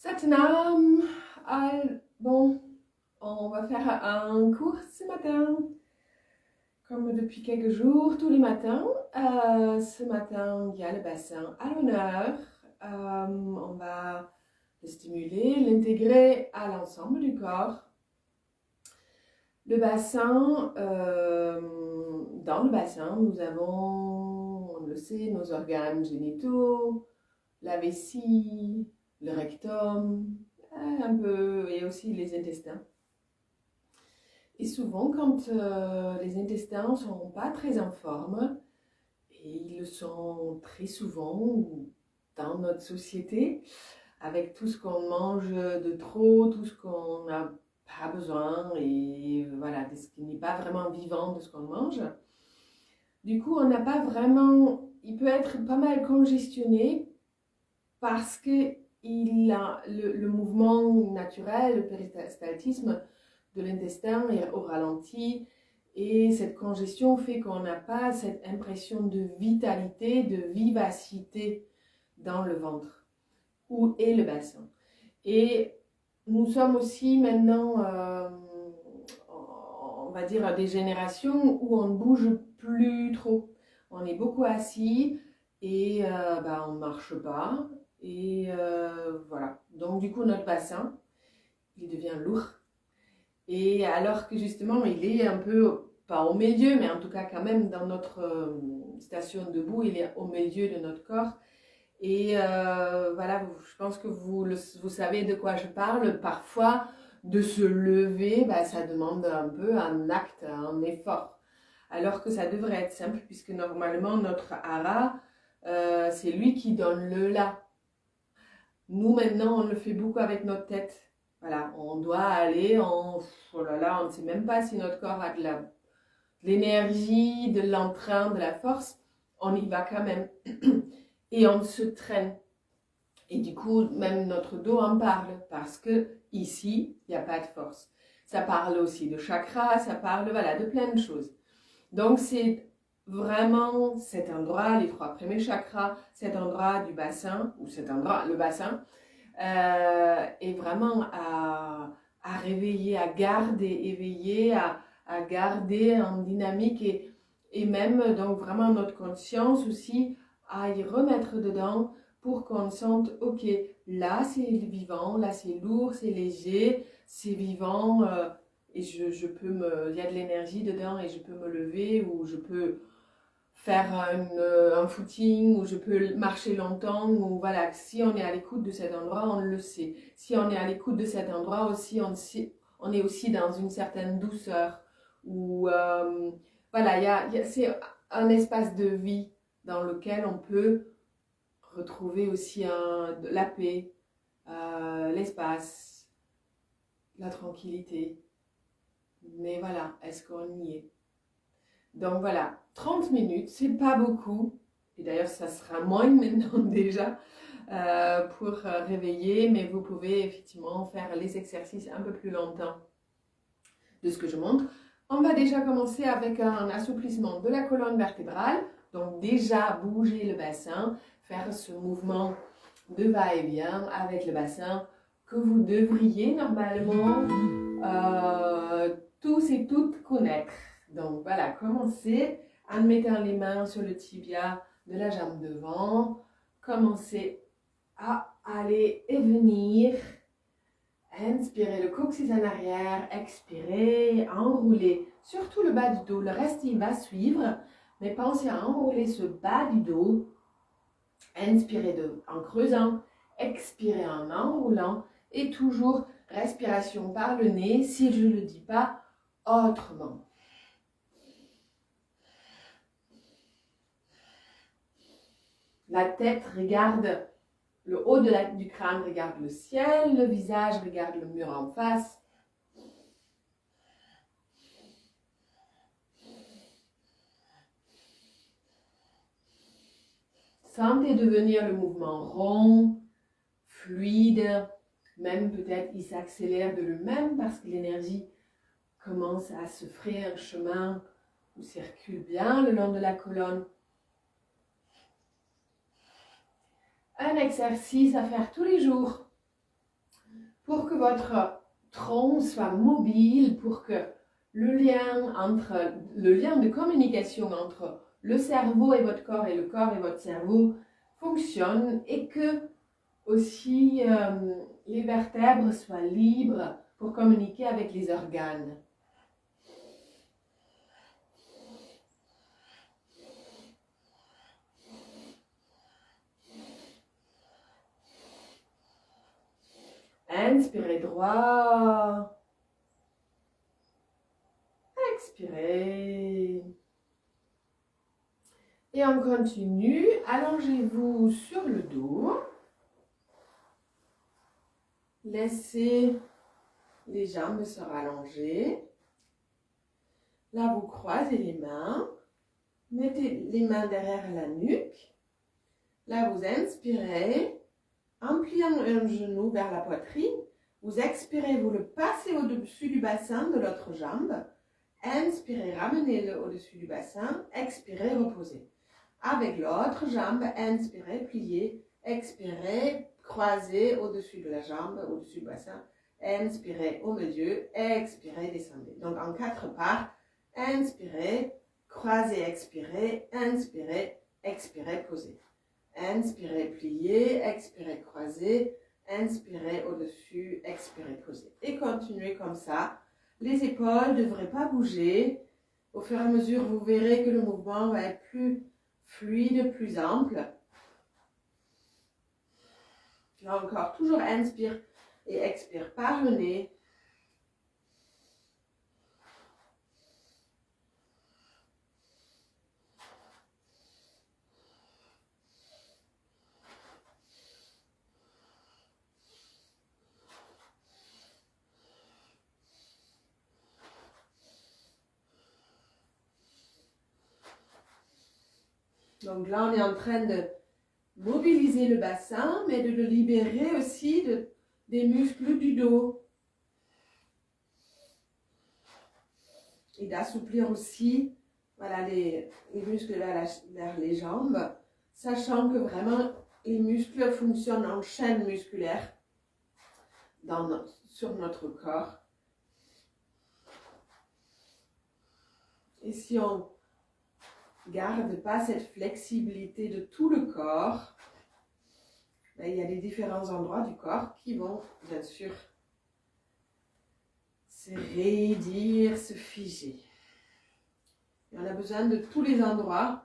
Satnam, bon, on va faire un cours ce matin, comme depuis quelques jours, tous les matins. Ce matin, il y a le bassin à l'honneur. On va le stimuler, l'intégrer à l'ensemble du corps. Le bassin, dans le bassin, nous avons, on le sait, nos organes génitaux, la vessie, le rectum, un peu, et aussi les intestins. Et souvent, quand les intestins ne sont pas très en forme, et ils le sont très souvent dans notre société, avec tout ce qu'on mange de trop, tout ce qu'on n'a pas besoin, et voilà, ce qui n'est pas vraiment vivant de ce qu'on mange. Du coup, on n'a pas vraiment, il peut être pas mal congestionné parce que il a le mouvement naturel, le péristaltisme de l'intestin est au ralenti et cette congestion fait qu'on n'a pas cette impression de vitalité, de vivacité dans le ventre où est le bassin. Et nous sommes aussi maintenant, on va dire, des générations où on ne bouge plus trop. On est beaucoup assis et on ne marche pas. Et voilà. Donc du coup, notre bassin, il devient lourd. Et alors que justement, il est un peu, pas au milieu, mais en tout cas quand même dans notre station debout, il est au milieu de notre corps. Et voilà, je pense que vous savez de quoi je parle. Parfois, de se lever, ça demande un peu un acte, un effort. Alors que ça devrait être simple, puisque normalement, notre hara, c'est lui qui donne le là. Nous, maintenant, on le fait beaucoup avec notre tête. Voilà, on doit aller, oh là là, on ne sait même pas si notre corps a de l'énergie, de l'entrain, de la force. On y va quand même. Et on se traîne. Et du coup, même notre dos en parle, parce que ici, il n'y a pas de force. Ça parle aussi de chakra, ça parle voilà, de plein de choses. Donc, c'est vraiment cet endroit, les 3 premiers chakras, cet endroit du bassin, ou cet endroit, le bassin, est vraiment à réveiller, à garder éveillé, à garder en dynamique et même donc vraiment notre conscience aussi à y remettre dedans pour qu'on sente, ok, là c'est vivant, là c'est lourd, c'est léger, c'est vivant et je peux il y a de l'énergie dedans et je peux me lever ou je peux faire un footing où je peux marcher longtemps ou voilà, si on est à l'écoute de cet endroit, on le sait. Si on est à l'écoute de cet endroit aussi, on est aussi dans une certaine douceur où voilà, c'est un espace de vie dans lequel on peut retrouver aussi la paix, l'espace, la tranquillité. Mais voilà, est-ce qu'on y est? Donc voilà, 30 minutes, c'est pas beaucoup. Et d'ailleurs, ça sera moins maintenant déjà pour réveiller, mais vous pouvez effectivement faire les exercices un peu plus longtemps de ce que je montre. On va déjà commencer avec un assouplissement de la colonne vertébrale. Donc déjà, bouger le bassin, faire ce mouvement de va-et-vient avec le bassin que vous devriez normalement tous et toutes connaître. Donc voilà, commencez en mettant les mains sur le tibia de la jambe devant. Commencez à aller et venir. Inspirez le coccyx en arrière, expirez, enroulez surtout le bas du dos. Le reste, il va suivre, mais pensez à enrouler ce bas du dos. Inspirez en creusant, expirez en enroulant et toujours respiration par le nez si je ne le dis pas autrement. La tête regarde, le haut du crâne regarde le ciel, le visage regarde le mur en face. Sentez devenir le mouvement rond, fluide, même peut-être il s'accélère de lui-même parce que l'énergie commence à se frayer un chemin ou circule bien le long de la colonne. Un exercice à faire tous les jours. pour que votre tronc soit mobile, pour que le lien de communication entre le cerveau et votre corps et le corps et votre cerveau fonctionne et que aussi les vertèbres soient libres pour communiquer avec les organes. Inspirez droit. Expirez. Et on continue. Allongez-vous sur le dos. Laissez les jambes se rallonger. Là, vous croisez les mains. Mettez les mains derrière la nuque. Là, vous inspirez en pliant un genou vers la poitrine. Vous expirez, vous le passez au-dessus du bassin de l'autre jambe. Inspirez, ramenez-le au-dessus du bassin. Expirez, reposez. Avec l'autre jambe, inspirez, pliez. Expirez, croisez au-dessus de la jambe, au-dessus du bassin. Inspirez au milieu, expirez, descendez. Donc en 4 parts, inspirez, croisez, expirez, inspirez, expirez, posez. Inspirez, pliez, expirez, croisez, inspirez au-dessus, expirez, posez. Et continuez comme ça. Les épaules ne devraient pas bouger. Au fur et à mesure, vous verrez que le mouvement va être plus fluide, plus ample. Là encore, toujours inspire et expire par le nez. Donc là, on est en train de mobiliser le bassin, mais de le libérer aussi des muscles du dos. Et d'assouplir aussi voilà, les muscles vers les jambes, sachant que vraiment les muscles fonctionnent en chaîne musculaire sur notre corps. Et si on garde pas cette flexibilité de tout le corps, ben, il y a des différents endroits du corps qui vont bien sûr se raidir, se figer. Et on a besoin de tous les endroits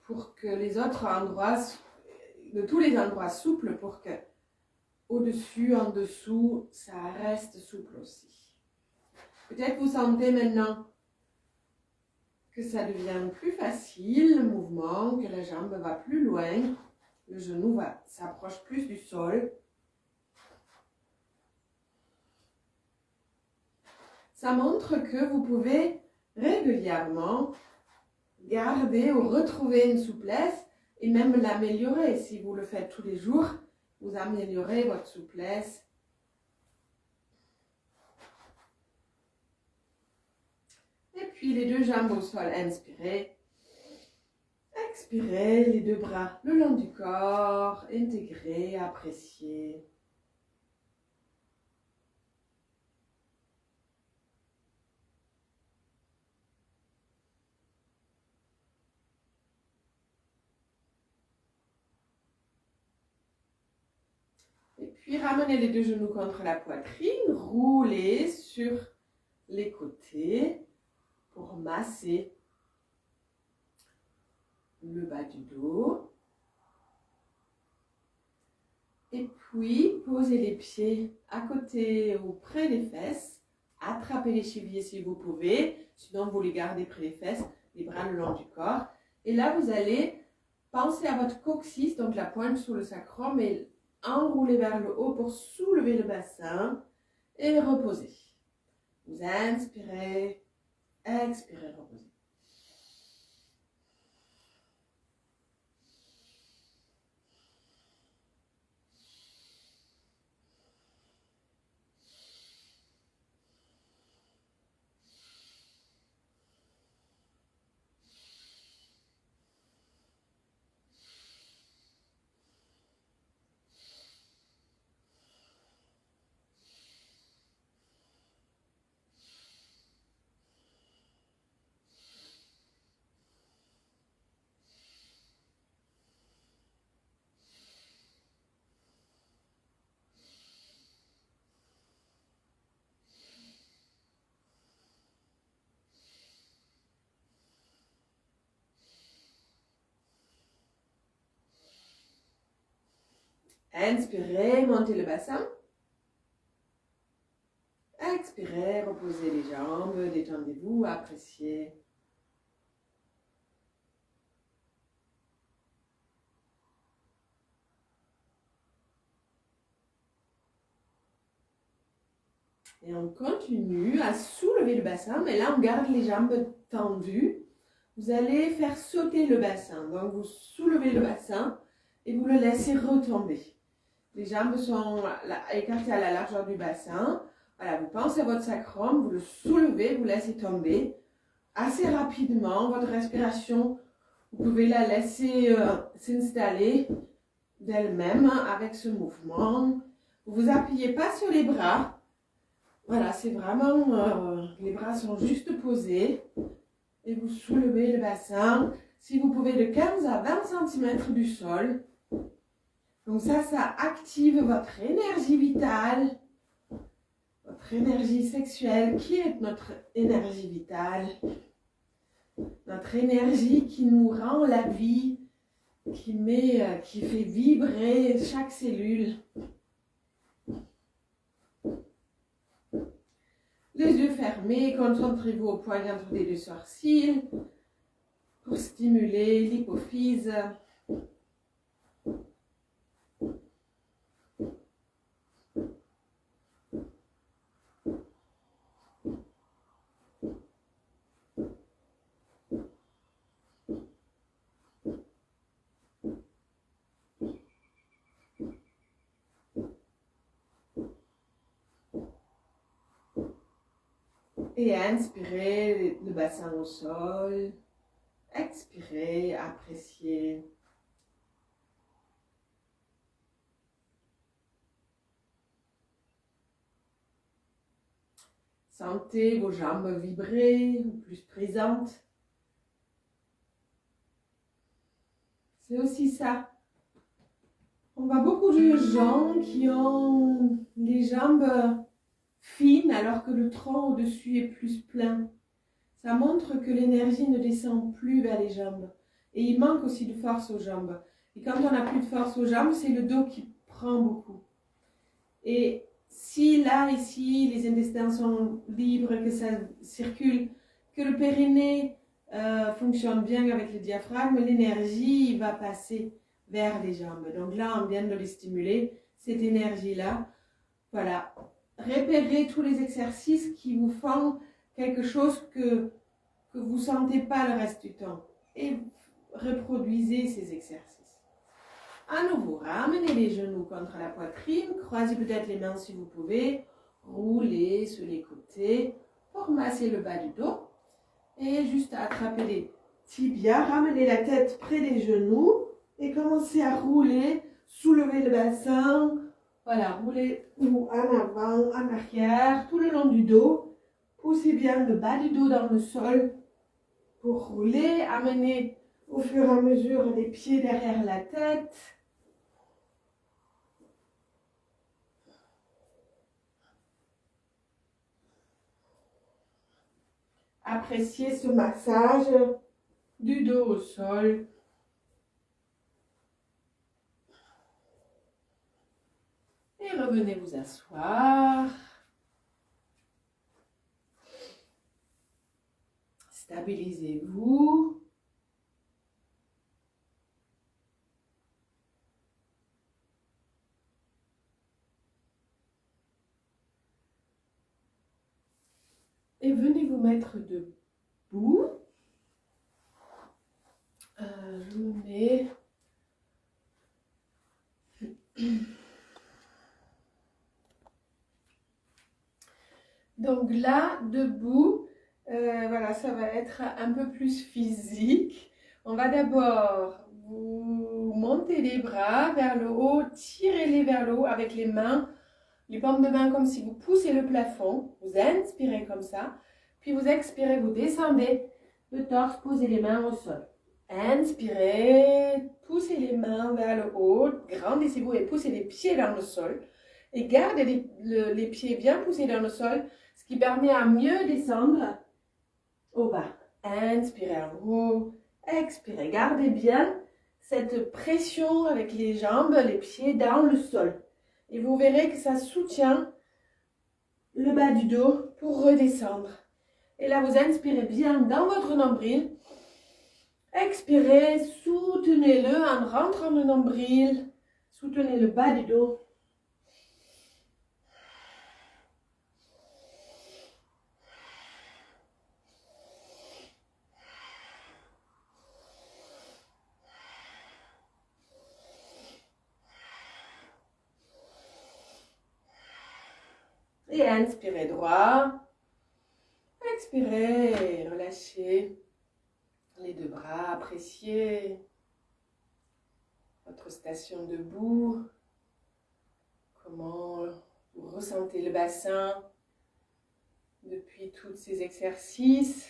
pour que les autres endroits, de tous les endroits souples pour que au-dessus, en dessous, ça reste souple aussi. Peut-être vous sentez maintenant que ça devient plus facile, le mouvement, que la jambe va plus loin, le genou s'approche plus du sol. Ça montre que vous pouvez régulièrement garder ou retrouver une souplesse et même l'améliorer. Si vous le faites tous les jours, vous améliorez votre souplesse. Et puis les deux jambes au sol, inspirez. Expirez, les deux bras le long du corps, intégrez, appréciez. Et puis ramenez les deux genoux contre la poitrine, roulez sur les côtés pour masser le bas du dos. Et puis, posez les pieds à côté ou près des fesses. Attrapez les chevilles si vous pouvez. Sinon, vous les gardez près des fesses, les bras le long du corps. Et là, vous allez penser à votre coccyx, donc la pointe sous le sacrum, et enrouler vers le haut pour soulever le bassin et reposer. Vous inspirez, expirez, reposez. Inspirez, montez le bassin. Expirez, reposez les jambes, détendez-vous, appréciez. Et on continue à soulever le bassin, mais là on garde les jambes tendues. Vous allez faire sauter le bassin. Donc vous soulevez le bassin et vous le laissez retomber. Les jambes sont écartées à la largeur du bassin. Voilà, vous pensez à votre sacrum, vous le soulevez, vous laissez tomber. Assez rapidement, votre respiration, vous pouvez la laisser s'installer d'elle-même avec ce mouvement. Vous vous appuyez pas sur les bras. Voilà, c'est vraiment, les bras sont juste posés. Et vous soulevez le bassin, si vous pouvez, de 15 à 20 cm du sol. Donc ça active votre énergie vitale, votre énergie sexuelle, qui est notre énergie vitale, notre énergie qui nous rend la vie, qui fait vibrer chaque cellule. Les yeux fermés, concentrez-vous au point entre les deux sourcils pour stimuler l'hypophyse. Et inspirez le bassin au sol. Expirez, appréciez. Sentez vos jambes vibrer ou plus présentes. C'est aussi ça. On voit beaucoup de gens qui ont les jambes fines alors que le tronc au-dessus est plus plein. Ça montre que l'énergie ne descend plus vers les jambes. Et il manque aussi de force aux jambes. Et quand on n'a plus de force aux jambes, c'est le dos qui prend beaucoup. Et si là, ici, les intestins sont libres, que ça circule, que le périnée fonctionne bien avec le diaphragme, l'énergie va passer vers les jambes. Donc là, on vient de les stimuler, cette énergie-là. Voilà. Repérez tous les exercices qui vous font quelque chose que vous ne sentez pas le reste du temps. Et reproduisez ces exercices. À nouveau, ramenez les genoux contre la poitrine, croisez peut-être les mains si vous pouvez, roulez sur les côtés pour masser le bas du dos. Et juste attraper les tibias, ramenez la tête près des genoux et commencez à rouler, soulever le bassin. Voilà, roulez-vous en avant, en arrière, tout le long du dos. Poussez bien le bas du dos dans le sol pour rouler. Amenez au fur et à mesure les pieds derrière la tête. Appréciez ce massage du dos au sol. Et revenez vous asseoir. Stabilisez-vous. Et venez vous mettre debout. Je me mets. Donc là, debout, voilà, ça va être un peu plus physique. On va d'abord vous monter les bras vers le haut, tirez-les vers le haut avec les mains, les paumes de main comme si vous poussez le plafond. Vous inspirez comme ça, puis vous expirez, vous descendez le torse, posez les mains au sol. Inspirez, poussez les mains vers le haut, grandissez-vous et poussez les pieds dans le sol. Et gardez les pieds bien poussés dans le sol, ce qui permet à mieux descendre au bas. Inspirez en haut, expirez. Gardez bien cette pression avec les jambes, les pieds dans le sol. Et vous verrez que ça soutient le bas du dos pour redescendre. Et là, vous inspirez bien dans votre nombril. Expirez, soutenez-le en rentrant le nombril. Soutenez le bas du dos. Et inspirez droit. Expirez, relâchez les deux bras, appréciez votre station debout. Comment vous ressentez le bassin depuis tous ces exercices.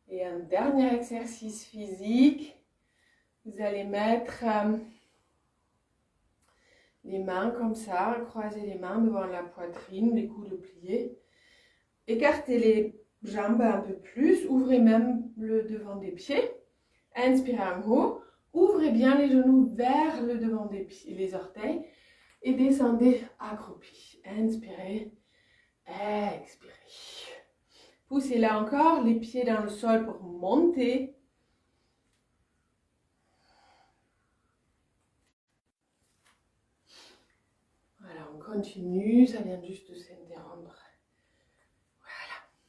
Et un dernier exercice physique. Vous allez mettre les mains comme ça, croiser les mains devant la poitrine, les coudes pliés. Écartez les jambes un peu plus, ouvrez même le devant des pieds. Inspirez en haut, ouvrez bien les genoux vers le devant des pieds, les orteils et descendez accroupi. Inspirez, expirez. Poussez là encore les pieds dans le sol pour monter. Voilà, on continue, ça vient juste de s'interrompre. Voilà.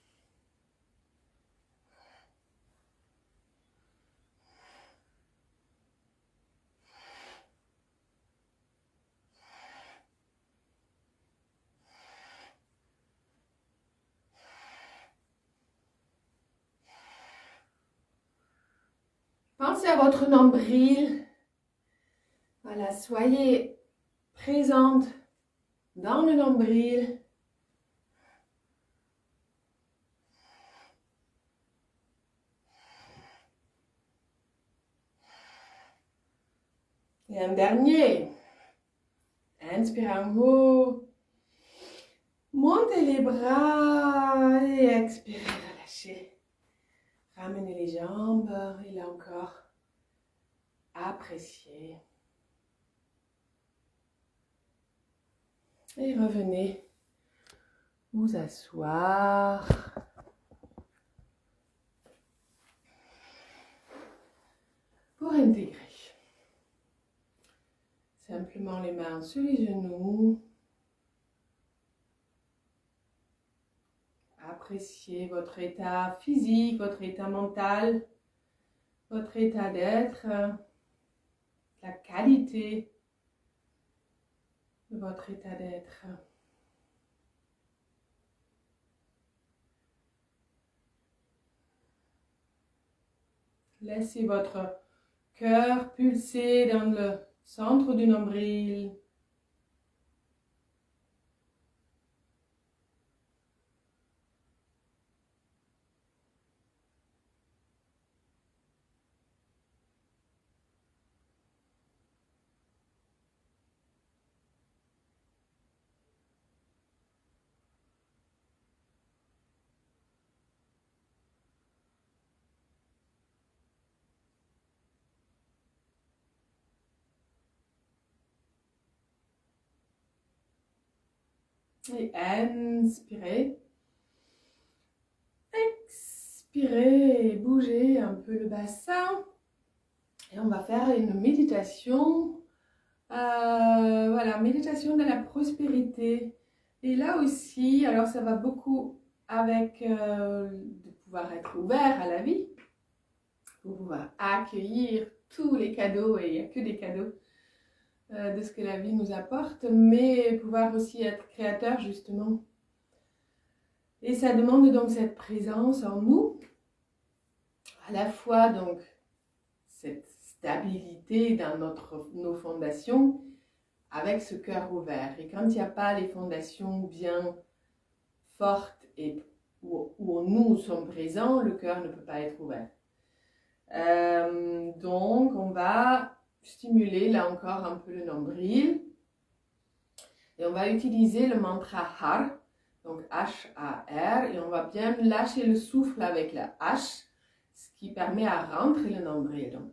Pensez à votre nombril. Voilà, soyez présente dans le nombril. Et un dernier. Inspirez en haut. Montez les bras et expirez, relâchez. Ramenez les jambes et là encore, appréciez. Et revenez vous asseoir. Pour intégrer. Simplement les mains sur les genoux. Appréciez votre état physique, votre état mental, votre état d'être, la qualité de votre état d'être. Laissez votre cœur pulser dans le centre du nombril. Et inspirez. Expirez, bougez un peu le bassin. Et on va faire une méditation. Voilà, méditation de la prospérité. Et là aussi, alors ça va beaucoup avec de pouvoir être ouvert à la vie, pour pouvoir accueillir tous les cadeaux, et il n'y a que des cadeaux de ce que la vie nous apporte, mais pouvoir aussi être créateur justement. Et ça demande donc cette présence en nous, à la fois donc cette stabilité dans nos fondations, avec ce cœur ouvert. Et quand il n'y a pas les fondations bien fortes et où nous sommes présents, le cœur ne peut pas être ouvert. Donc on va stimuler là encore un peu le nombril. Et on va utiliser le mantra Har, donc H-A-R, et on va bien lâcher le souffle avec la H, ce qui permet à rentrer le nombril. Donc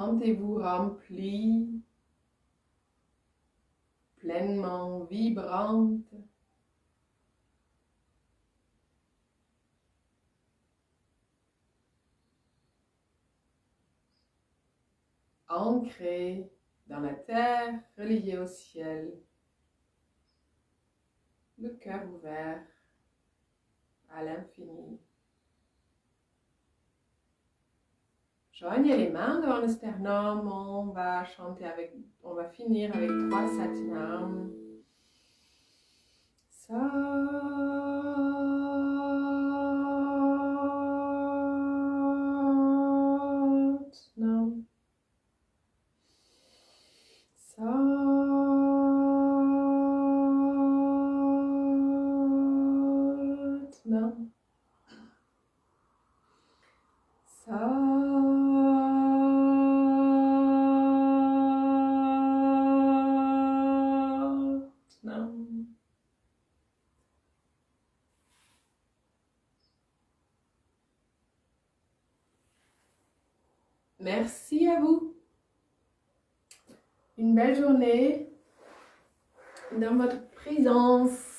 Sentez-vous rempli, pleinement vibrante. Ancrée dans la terre, reliée au ciel, le cœur ouvert à l'infini. Joignez les mains devant le sternum, on va finir avec 3 satinam. Satnam. Satnam. Satnam. Merci à vous. Une belle journée dans votre présence.